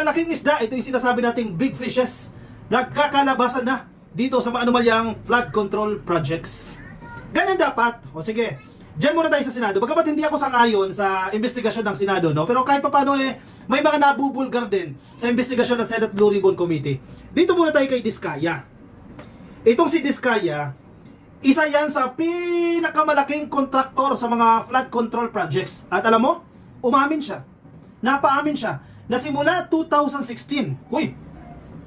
malalaking isda, ito yung sinasabi nating big fishes, nagkakalabasan na dito sa maanumalyang flood control projects. Ganyan dapat. O sige, diyan muna tayo sa Senado. Bagamat hindi ako sang-ayon sa investigasyon ng Senado, no? Pero kahit paano may mga nabubulgar din sa investigasyon ng Senate Blue Ribbon Committee. Dito muna tayo kay Diskaya. Itong si Diskaya, isa yan sa pinakamalaking kontraktor sa mga flood control projects. At alam mo, umamin siya. Napaamin siya na simula 2016,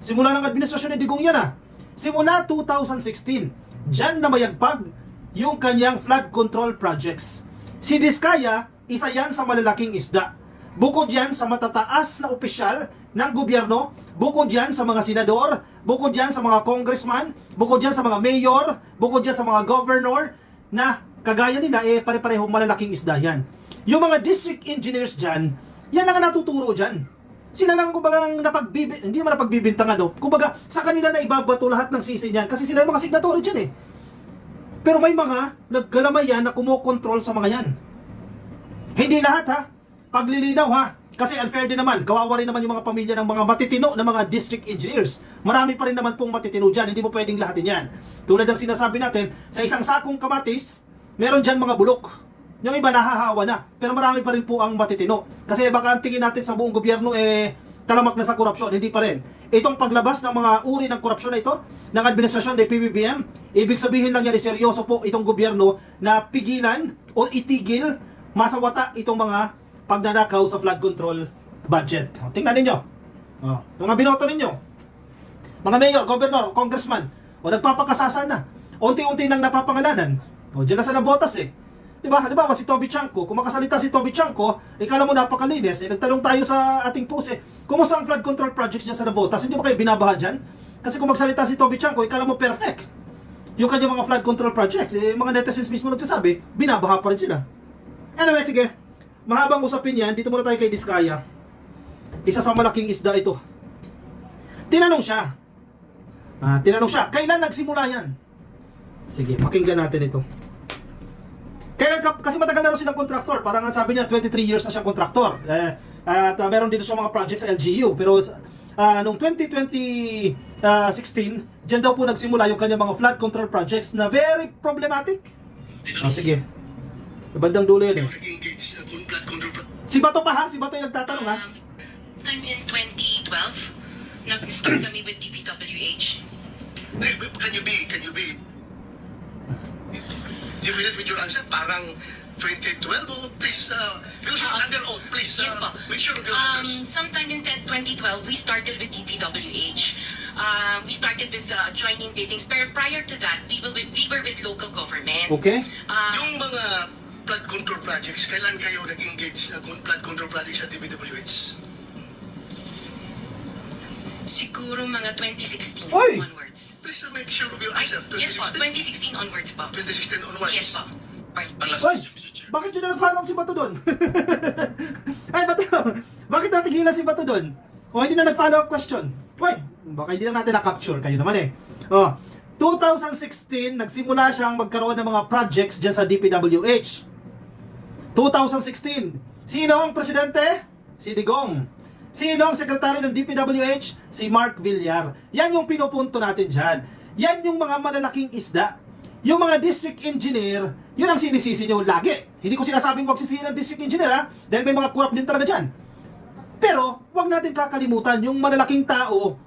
simula ng administrasyon ni Digong yan simula 2016, dyan na mayagpag yung kanyang flood control projects. Si Diskaya, isa yan sa malalaking isda. Bukod yan sa matataas na opisyal ng gobyerno, bukod yan sa mga senador, bukod yan sa mga congressman, bukod yan sa mga mayor, bukod yan sa mga governor, na kagaya nila pare-parehong malalaking isda yan. Yung mga district engineers dyan, yan lang ang natuturo dyan. Sila lang kumbaga hindi naman napagbibintangan, kumbaga sa kanila na ibabato lahat ng sisi niyan kasi sila yung mga signatory dyan Pero may mga naggalamay yan na kumokontrol sa mga yan. Hindi lahat paglilinaw kasi unfair din naman, kawawa rin naman yung mga pamilya ng mga matitino na mga district engineers. Marami pa rin naman pong matitino dyan, hindi mo pwedeng lahatin yan. Tulad ng sinasabi natin, sa isang sakong kamatis, meron dyan mga bulok. Yung iba nahahawa na, pero marami pa rin po ang matitino. Kasi baka ang tingin natin sa buong gobyerno talamak na sa korupsyon, hindi pa rin. Itong paglabas ng mga uri ng korupsyon na ito, ng administrasyon ng PBBM, ibig sabihin lang yan, seryoso po itong gobyerno na pigilan o itigil masawata itong mga pagnanakaw sa flood control budget. Tingnan ninyo. Mga binoto ninyo. Mga mayor, governor, congressman, nagpapakasasan na. Unti-unti nang napapangalanan. Diyan na sa nabotas Diba si Toby Chanco, kung makasalita si Toby Chanco, ikala mo napakalinis. Nagtanong tayo sa ating post kumusta ang flood control projects dyan sa nabotas? Hindi ba kayo binabaha dyan? Kasi kung magsalita si Toby Chanco, ikala mo perfect. Yung kanyang mga flood control projects, mga netizens mismo nagsasabi, binabaha pa rin sila. Anyway, sige. Mahabang usapin yan, dito muna tayo kay Diskaya. Isa sa malaking isda ito. Tinanong siya, kailan nagsimula yan? Sige, pakinggan natin ito. Kasi matagal na rin silang kontraktor. Parang ang sabi niya, 23 years na siyang kontraktor. At meron dito sa mga projects sa LGU. Pero noong 2016, dyan daw po nagsimula yung kanyang mga flood control projects na very problematic. Sige. Bandang dulo yun Si Bato pa si Bato yung nagtatanong Time in 2012, nag-start kami with DPWH. Can you be definite with your answer? Parang 2012 please, because you're under oath, please Yes po. make sure of your answers. Sometime in 2012, we started with DPWH. We started with joining biddings. Pero prior to that, we were with local government. Okay. Yung mga flood control projects, kailan kayo nag-engage sa flood control projects sa DPWH? Siguro mga 2016 Oy! onwards. Please make sure of your answer. Yes po, 2016 onwards po. 2016 onwards? Yes po. Oy, bakit yun na nag-follow up si Bato doon? Ay, Bato, bakit natigilan si Bato doon? Hindi na nag-follow up question. Baka hindi na natin na-capture. Kayo naman 2016, nagsimula siyang magkaroon ng mga projects dyan sa DPWH. 2016, sino ang presidente? Si Digong. Sino ang sekretary ng DPWH? Si Mark Villar. Yan yung pinupunto natin dyan. Yan yung mga malalaking isda. Yung mga district engineer, yun ang sinisisi nyo lagi. Hindi ko sinasabing huwag sisihin ng district engineer dahil may mga corrupt din talaga dyan. Pero, huwag natin kakalimutan yung malalaking tao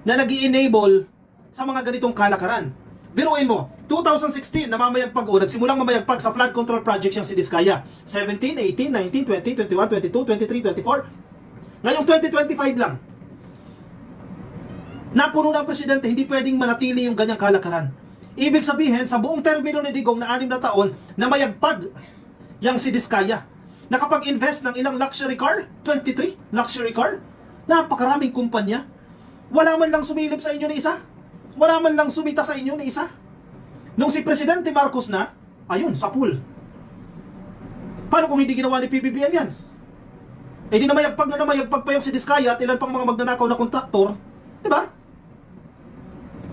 na nag-i-enable sa mga ganitong kalakaran. Biruin mo, 2016, namamayagpag nagsimulang mamayagpag sa flood control project yung si Diskaya. 17, 18, 19, 20, 21, 22, 23, 24. Ngayong 2025 lang, napuno ng presidente, hindi pwedeng manatili yung ganyang kalakaran. Ibig sabihin, sa buong termino ni Digong na 6 na taon, na mayagpag yang si Diskaya. Nakapag-invest ng ilang luxury car, 23 luxury car, napakaraming kumpanya. Wala man lang sumilip sa inyo ni isa. Wala man lang sumita sa inyo ni isa. Nung si Presidente Marcos na, ayun, sa pool. Paano kung hindi ginawa ni PBBM yan? Di na mayagpag pa yung si Diskaya at ilan pang mga magnanakaw na kontraktor. Diba?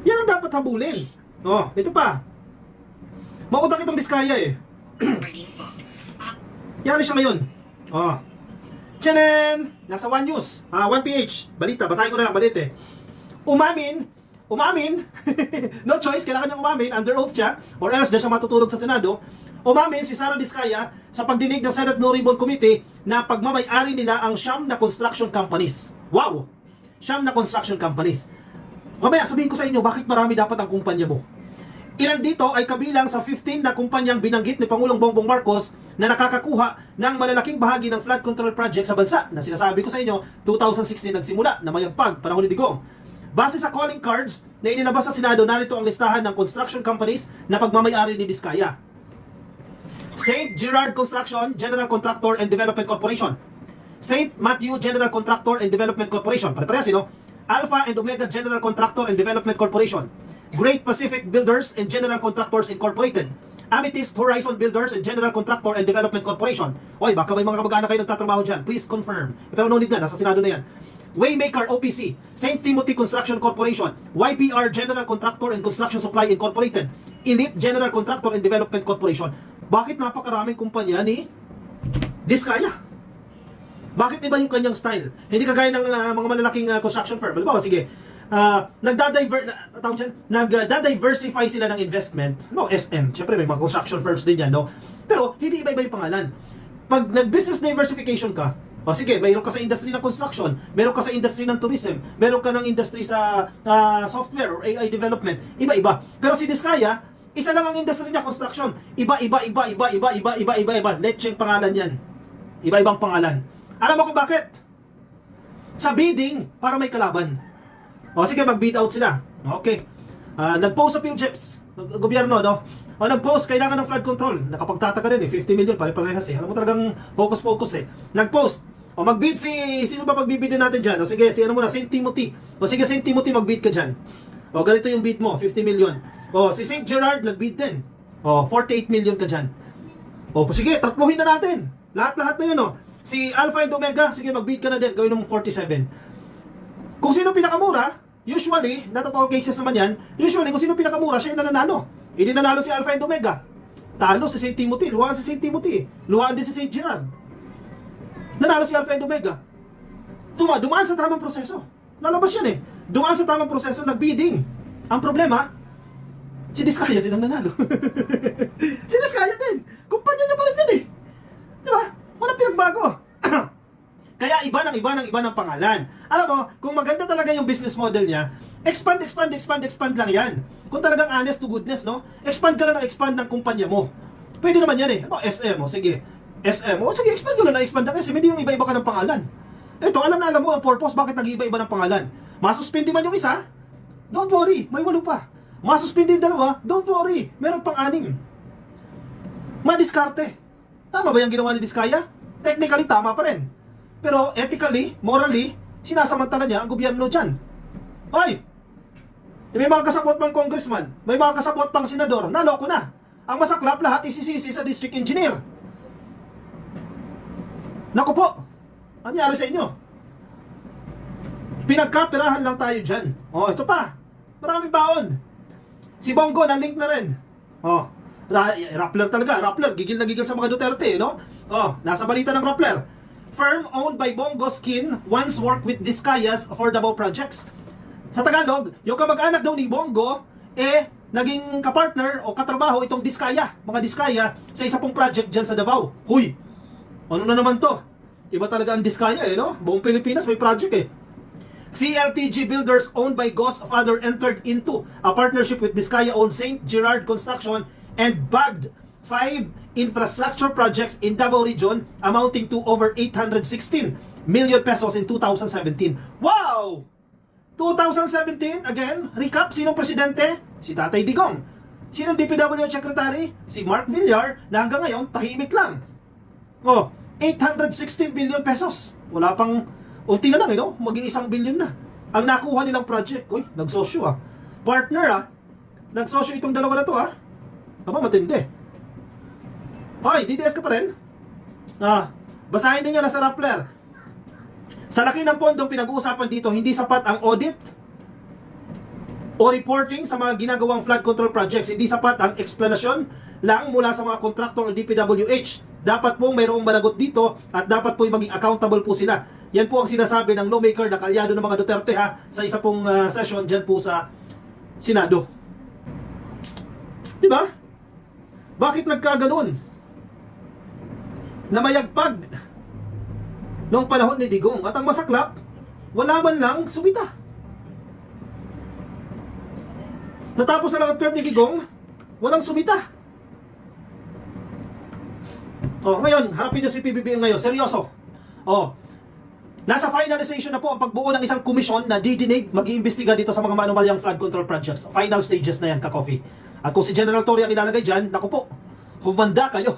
Yan ang dapat habulin. Ito pa. Mautang itong Diskaya Yari siya ngayon. Tiyanan! Nasa One News, 1PH, balita, basahin ko na lang, balita eh. Umamin, no choice, kailangan niyang umamin, under oath siya, or else dyan siya matutulog sa Senado. Umamin si Sara Diskaya sa pagdinig ng Senate No Ribbon Committee na pagmamay-ari nila ang 9 na construction companies. Wow! 9 na construction companies. Mamaya, sabihin ko sa inyo, bakit marami dapat ang kumpanya mo? Ilan dito ay kabilang sa 15 na kumpanyang binanggit ni Pangulong Bongbong Marcos na nakakakuha ng malalaking bahagi ng flood control project sa bansa na sinasabi ko sa inyo, 2016 nagsimula na mayagpag panahon ni Digong. Base sa calling cards na inilabas sa Senado, narito ang listahan ng construction companies na pagmamayari ni Diskaya. St. Gerard Construction, General Contractor and Development Corporation. St. Matthew General Contractor and Development Corporation. Pare-parehas, no? Alpha and Omega General Contractor and Development Corporation. Great Pacific Builders and General Contractors Incorporated. Amethyst Horizon Builders and General Contractor and Development Corporation. Oy, baka may mga kamag-anak kayo nagtatrabaho dyan. Please confirm. Pero no need na, nasa Senado na yan. Waymaker OPC, St. Timothy Construction Corporation, YPR General Contractor and Construction Supply Incorporated, Elite General Contractor and Development Corporation. Bakit napakaraming kumpanya ni Diskaya? Bakit iba yung kanyang style? Hindi kagaya ng mga malalaking construction firm. Halimbawa, sige, nagda-diversify sila ng investment. No, SM. Siyempre, may mga construction firms din yan, no? Pero, hindi iba-iba yung pangalan. Pag nag-business diversification ka, o sige, mayroon ka sa industry ng construction, mayroon ka sa industry ng tourism, mayroon ka ng industry sa software or AI development, iba-iba. Pero si Diskaya, isa lang ang industry niya, construction. Iba-iba. Lecheng pangalan yan. Iba-ibang pangalan. Alam mo kung bakit? Sa bidding, para may kalaban. O sige, mag-bid out sila. Okay. Nag-post sa PhilJeps, gobyerno, no? O nag-post, kailangan ng flood control. Nakapagtataka rin eh, 50 million, pare-parehas eh. Alam mo talagang focus eh. Nag-post. O mag-bid sino ba pagbibidin natin dyan? O sige, si ano muna, St. Timothy. O sige, St. Timothy, mag-bid ka dyan. O ganito yung bid mo, 50 million. O si St. Gerard, nag-bid din. O 48 million ka dyan. O sige, tatluhin na natin. Lahat-lahat na yun, o. Si Alpha and Omega, sige, mag-bid ka na din, gawin mo 47. Kung sino pinakamura, usually, not at all cases naman yan, usually, kung sino pinakamura, siya yung nananalo. Hindi nanalo si Alpha and Omega. Talo si St. Timothy, luhaan si St. Timothy, luhaan din si St. Gerard. Nanalo si Alpha and Omega. Dumaan sa tamang proseso. Lalabas yan eh. Dumaan sa tamang proseso, nag-bidding. Ang problema, si Diskaya din ang nanalo. Si Diskaya din. Kumpanya niya pa rin yan eh. Di ba? Walang pinagbago. Kaya iba ng pangalan. Alam mo, kung maganda talaga yung business model niya, expand lang yan. Kung talagang honest to goodness, no? Expand ka lang ng kumpanya mo. Pwede naman yan eh. Ano, SM, o sige. SM, o sige, expand ko lang ng SM. Hindi yung iba-iba ka ng pangalan. Ito, alam mo ang purpose, bakit nag-iiba-iba ng pangalan. Masuspindi man yung isa, don't worry, may 8 pa. Masuspindi yung 2, don't worry, meron pang 6. Madiskarte. Tama ba yung ginawa ni Diskaya? Technically, tama pa rin. Pero ethically, morally, sinasamantala niya ang gobyerno dyan. Hoy! May mga kasabot pang congressman, may mga kasabot pang senador, naloko na. Ang masaklap, lahat isisisi sa district engineer. Naku po, ano nangyari sa inyo? Pinagkapirahan lang tayo dyan. Oh, ito pa, maraming baon. Si Bongo, na-link na rin. Oh, Rappler talaga, Rappler, gigil na gigil sa mga Duterte, no? Oh, nasa balita ng Rappler. Firm owned by Bongo Skin once worked with Diskaya's for Davao projects. Sa Tagalog, yung kamag-anak daw ni Bongo, naging kapartner o katrabaho itong Diskaya, mga Diskaya, sa isa pong project dyan sa Davao. Huy, ano na naman to? Iba talaga ang Diskaya no? Buong Pilipinas may project CLTG Builders owned by Gos Father entered into a partnership with Diskaya-owned St. Gerard Construction and bagged 5 infrastructure projects in Davao Region amounting to over 816 million pesos in 2017. Wow! 2017, again, recap, sinong presidente? Si Tatay Digong. Sinong DPWH Secretary? Si Mark Villar, na hanggang ngayon, tahimik lang. 816 billion pesos. Wala pang, unti na lang, maging 1 billion na. Ang nakuha nilang project, nagsosyo Partner nagsosyo itong dalawa na to Aba, matindi. Hoy, DDS ka pa rin? Basahin ninyo na sa Rappler. Sa laki ng pondong pinag-uusapan dito, hindi sapat ang audit. o reporting sa mga ginagawang flood control projects. Hindi sapat ang explanation lang mula sa mga contractor o DPWH. Dapat pong mayroong managot dito at dapat po maging accountable po sila. Yan po ang sinasabi ng lawmaker na kalyado ng mga Duterte ha, sa isa pong session dyan po sa Senado. Diba? Bakit nagkaganon? Namayagpag noong panahon ni Digong at ang masaklap, wala man lang sumita. Natapos na lang ang term ni Digong, walang sumita. Ngayon, harapin nyo si PBBM ngayon, seryoso. Nasa finalization na po ang pagbuo ng isang komisyon na didinig, mag-iimbestiga dito sa mga maanumalyang flood control projects. Final stages na yan, ka-coffee. At kung si General Torre ang ilalagay dyan, naku po, humanda kayo.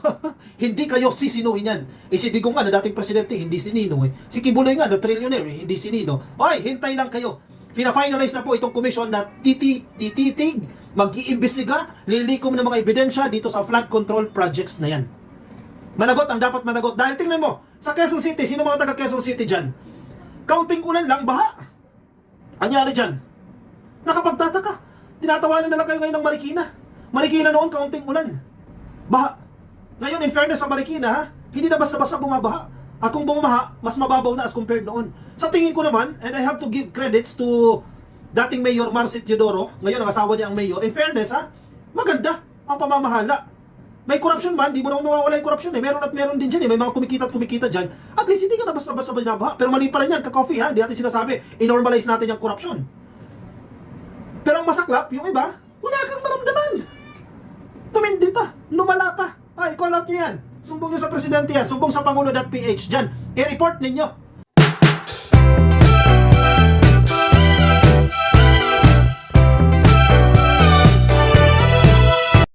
Hindi kayo sisinuhin yan. Si Digong nga na dating presidente, hindi sinino eh. Si Kibuloy nga na trillionaire, hindi sinino. Hintay lang kayo. Fina-finalize na po itong komisyon na tititig, mag-iimbestiga, lilikom ng mga ebidensya dito sa flood control projects na yan. Managot ang dapat managot. Dahil tingnan mo, sa Quezon City, sino mga taga Quezon City dyan? Counting ulan lang, baha. Anyari dyan? Nakapagtataka. Tinatawanan na lang kayo ngayon ng Marikina. Marikina noon, counting ulan. Baha. Ngayon, in fairness sa Marikina, ha, hindi na basta-basta bumabaha. At kung bumaha, mas mababaw na as compared noon. Sa tingin ko naman, and I have to give credits to dating Mayor Marcit Teodoro, ngayon ang asawa niya ang mayor, in fairness ha, maganda ang pamamahala. May corruption man, di mo naman mawawala yung corruption eh. Meron at meron din dyan eh. May mga kumikita dyan. At least hindi ka na basta-basta binabaha. Pero mali pa rin yan, ka-coffee ha. Hindi natin sinasabi, inormalize natin yung corruption. Pero ang masaklap, yung iba, wala kang maramdaman. Tumindi pa, lumala pa. Call out nyo yan. Sumbong nyo sa presidente yan. Sumbong sa Pangulo.ph dyan. I-report ninyo.